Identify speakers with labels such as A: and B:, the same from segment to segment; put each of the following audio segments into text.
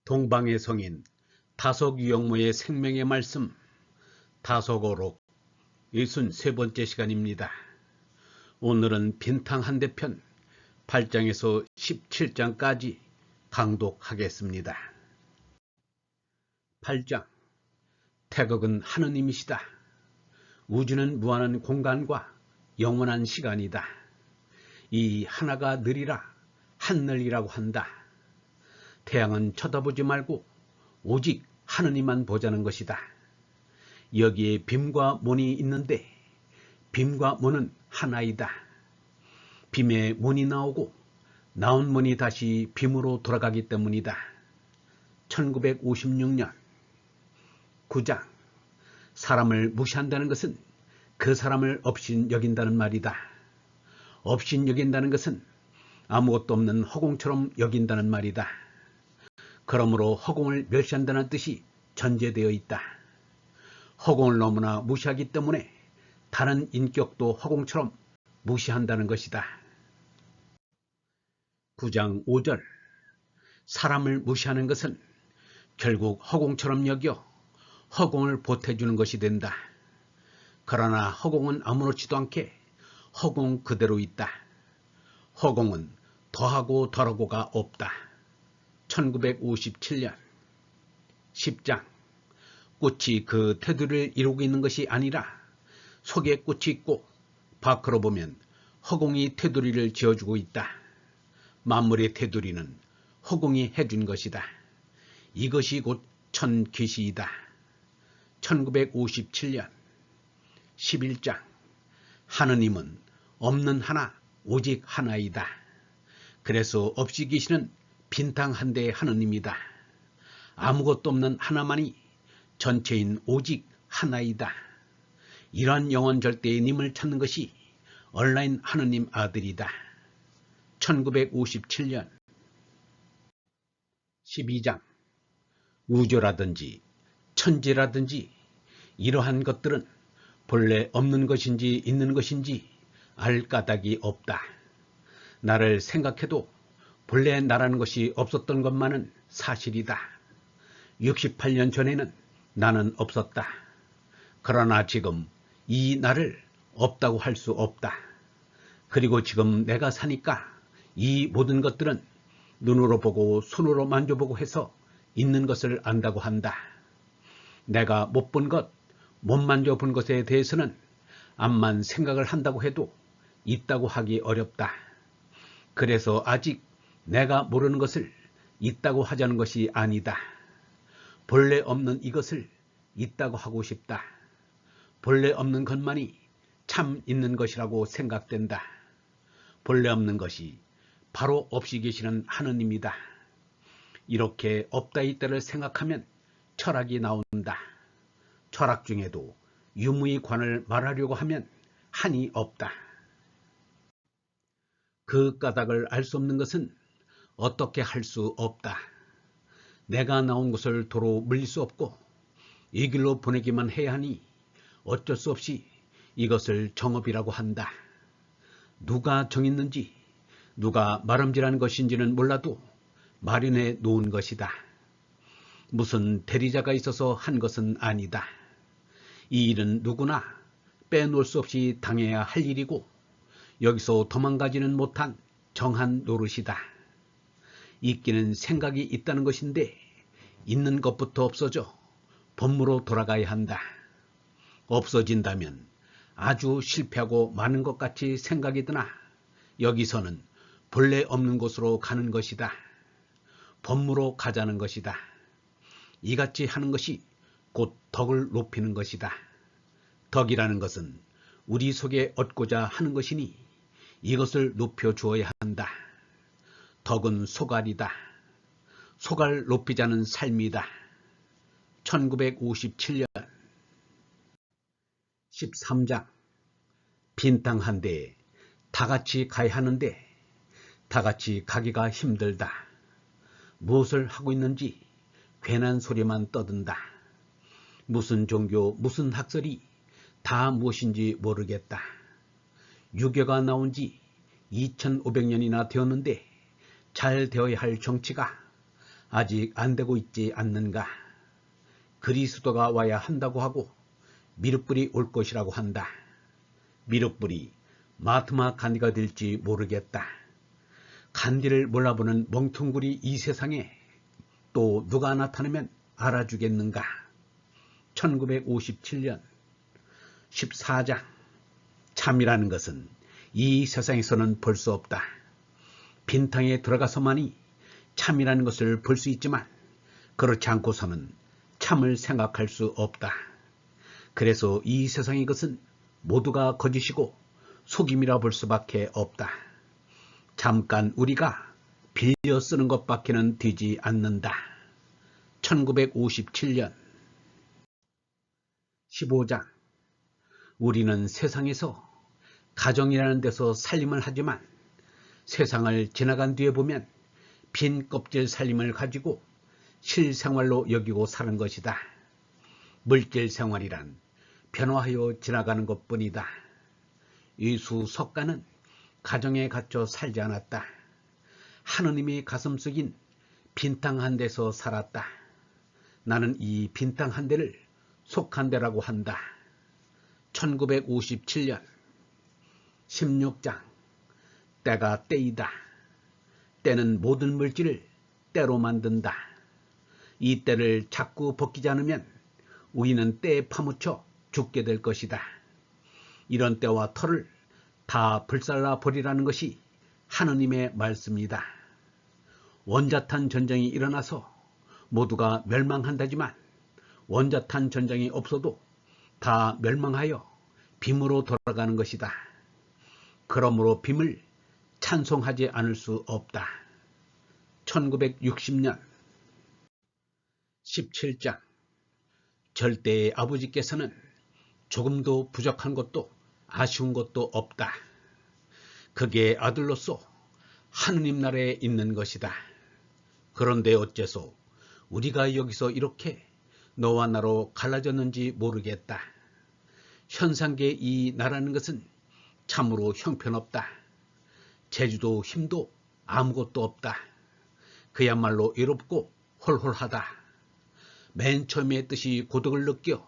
A: 동방의 성인 다속유영모의 생명의 말씀 다속어록 63번째 시간입니다. 오늘은 빈탕 한 대 편 8장에서 17장까지 강독하겠습니다. 8장 태극은 하느님이시다. 우주는 무한한 공간과 영원한 시간이다. 이 하나가 느리라 한늘이라고 한다. 태양은 쳐다보지 말고 오직 하느님만 보자는 것이다. 여기에 빔과 문이 있는데 빔과 문은 하나이다. 빔에 문이 나오고 나온 문이 다시 빔으로 돌아가기 때문이다. 1956년 9장 사람을 무시한다는 것은 그 사람을 업신여긴다는 말이다. 업신여긴다는 것은 아무것도 없는 허공처럼 여긴다는 말이다. 그러므로 허공을 멸시한다는 뜻이 전제되어 있다. 허공을 너무나 무시하기 때문에 다른 인격도 허공처럼 무시한다는 것이다. 9장 5절 사람을 무시하는 것은 결국 허공처럼 여겨 허공을 보태주는 것이 된다. 그러나 허공은 아무렇지도 않게 허공 그대로 있다. 허공은 더하고 덜하고가 없다. 1957년 10장 꽃이 그 테두리를 이루고 있는 것이 아니라 속에 꽃이 있고 밖으로 보면 허공이 테두리를 지어주고 있다. 만물의 테두리는 허공이 해준 것이다. 이것이 곧 천계시이다. 1957년 11장 하느님은 없는 하나 오직 하나이다. 그래서 없이 계시는 빈탕 한 대의 하느님이다. 아무것도 없는 하나만이 전체인 오직 하나이다. 이러한 영원 절대의 님을 찾는 것이 온라인 하느님 아들이다. 1957년 12장 우주라든지 천지라든지 이러한 것들은 본래 없는 것인지 있는 것인지 알 까닭이 없다. 나를 생각해도 본래 나라는 것이 없었던 것만은 사실이다. 68년 전에는 나는 없었다. 그러나 지금 이 나를 없다고 할 수 없다. 그리고 지금 내가 사니까 이 모든 것들은 눈으로 보고 손으로 만져보고 해서 있는 것을 안다고 한다. 내가 못 본 것, 못 만져본 것에 대해서는 암만 생각을 한다고 해도 있다고 하기 어렵다. 그래서 아직 내가 모르는 것을 있다고 하자는 것이 아니다. 본래 없는 이것을 있다고 하고 싶다. 본래 없는 것만이 참 있는 것이라고 생각된다. 본래 없는 것이 바로 없이 계시는 하느님이다. 이렇게 없다 있다를 생각하면 철학이 나온다. 철학 중에도 유무의 관을 말하려고 하면 한이 없다. 그 까닭을 알 수 없는 것은 어떻게 할 수 없다. 내가 나온 곳을 도로 물릴 수 없고 이 길로 보내기만 해야 하니 어쩔 수 없이 이것을 정업이라고 한다. 누가 정했는지 누가 말음질한 것인지는 몰라도 마련해 놓은 것이다. 무슨 대리자가 있어서 한 것은 아니다. 이 일은 누구나 빼놓을 수 없이 당해야 할 일이고 여기서 도망가지는 못한 정한 노릇이다. 있기는 생각이 있다는 것인데 있는 것부터 없어져 본무로 돌아가야 한다. 없어진다면 아주 실패하고 많은 것 같이 생각이 드나 여기서는 본래 없는 곳으로 가는 것이다. 본무로 가자는 것이다. 이같이 하는 것이 곧 덕을 높이는 것이다. 덕이라는 것은 우리 속에 얻고자 하는 것이니 이것을 높여주어야 한다. 덕은 소갈이다. 소갈 높이자는 삶이다. 1957년 13장 빈탕 한 대에 다같이 가야 하는데 다같이 가기가 힘들다. 무엇을 하고 있는지 괜한 소리만 떠든다. 무슨 종교 무슨 학설이 다 무엇인지 모르겠다. 유교가 나온 지 2500년이나 되었는데 잘 되어야 할 정치가 아직 안 되고 있지 않는가? 그리스도가 와야 한다고 하고 미륵불이 올 것이라고 한다. 미륵불이 마하트마 간디가 될지 모르겠다. 간디를 몰라보는 멍텅구리 이 세상에 또 누가 나타나면 알아주겠는가? 1957년 14장. 참이라는 것은 이 세상에서는 볼 수 없다. 빈탕에 들어가서만이 참이라는 것을 볼 수 있지만 그렇지 않고서는 참을 생각할 수 없다. 그래서 이 세상의 것은 모두가 거짓이고 속임이라 볼 수밖에 없다. 잠깐 우리가 빌려 쓰는 것밖에는 되지 않는다. 1957년 15장. 우리는 세상에서 가정이라는 데서 살림을 하지만 세상을 지나간 뒤에 보면 빈 껍질 살림을 가지고 실생활로 여기고 사는 것이다. 물질 생활이란 변화하여 지나가는 것뿐이다. 예수 석가는 가정에 갇혀 살지 않았다. 하느님이 가슴 속인 빈탕 한 데서 살았다. 나는 이 빈탕 한 대를 속한 대라고 한다. 1957년 16장. 때가 때이다. 때는 모든 물질을 때로 만든다. 이 때를 자꾸 벗기지 않으면 우리는 때에 파묻혀 죽게 될 것이다. 이런 때와 터를 다 불살라 버리라는 것이 하느님의 말씀이다. 원자탄 전쟁이 일어나서 모두가 멸망한다지만 원자탄 전쟁이 없어도 다 멸망하여 빔으로 돌아가는 것이다. 그러므로 빔을 찬송하지 않을 수 없다. 1960년 17장. 절대의 아버지께서는 조금도 부족한 것도 아쉬운 것도 없다. 그게 아들로서 하느님 나라에 있는 것이다. 그런데 어째서 우리가 여기서 이렇게 너와 나로 갈라졌는지 모르겠다. 현상계 이 나라는 것은 참으로 형편없다. 재주도 힘도 아무것도 없다. 그야말로 외롭고 홀홀하다. 맨 처음에 뜻이 고독을 느껴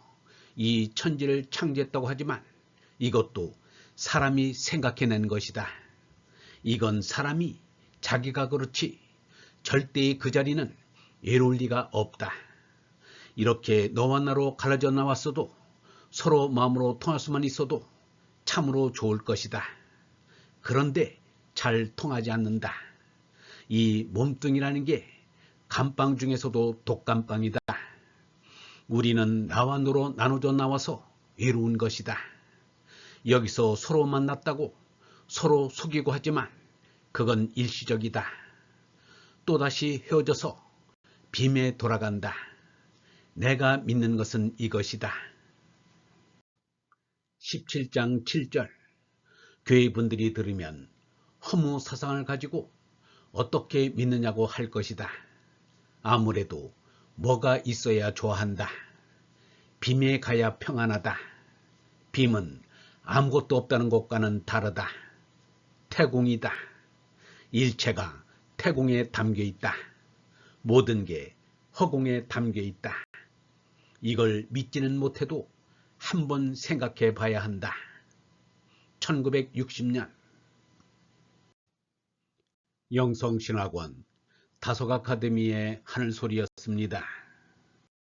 A: 이 천지를 창조했다고 하지만 이것도 사람이 생각해낸 것이다. 이건 사람이 자기가 그렇지 절대의 그 자리는 외로울 리가 없다. 이렇게 너와 나로 갈라져 나왔어도 서로 마음으로 통할 수만 있어도 참으로 좋을 것이다. 그런데 잘 통하지 않는다. 이 몸뚱이라는 게 감방 중에서도 독감방이다. 우리는 나와 너로 나눠져 나와서 외로운 것이다. 여기서 서로 만났다고 서로 속이고 하지만 그건 일시적이다. 또다시 헤어져서 빔에 돌아간다. 내가 믿는 것은 이것이다. 17장 7절. 교회 분들이 들으면 허무 사상을 가지고 어떻게 믿느냐고 할 것이다. 아무래도 뭐가 있어야 좋아한다. 빔에 가야 평안하다. 빔은 아무것도 없다는 것과는 다르다. 태공이다. 일체가 태공에 담겨 있다. 모든 게 허공에 담겨 있다. 이걸 믿지는 못해도 한번 생각해 봐야 한다. 1960년 영성신학원 다속 아카데미의 하늘소리였습니다.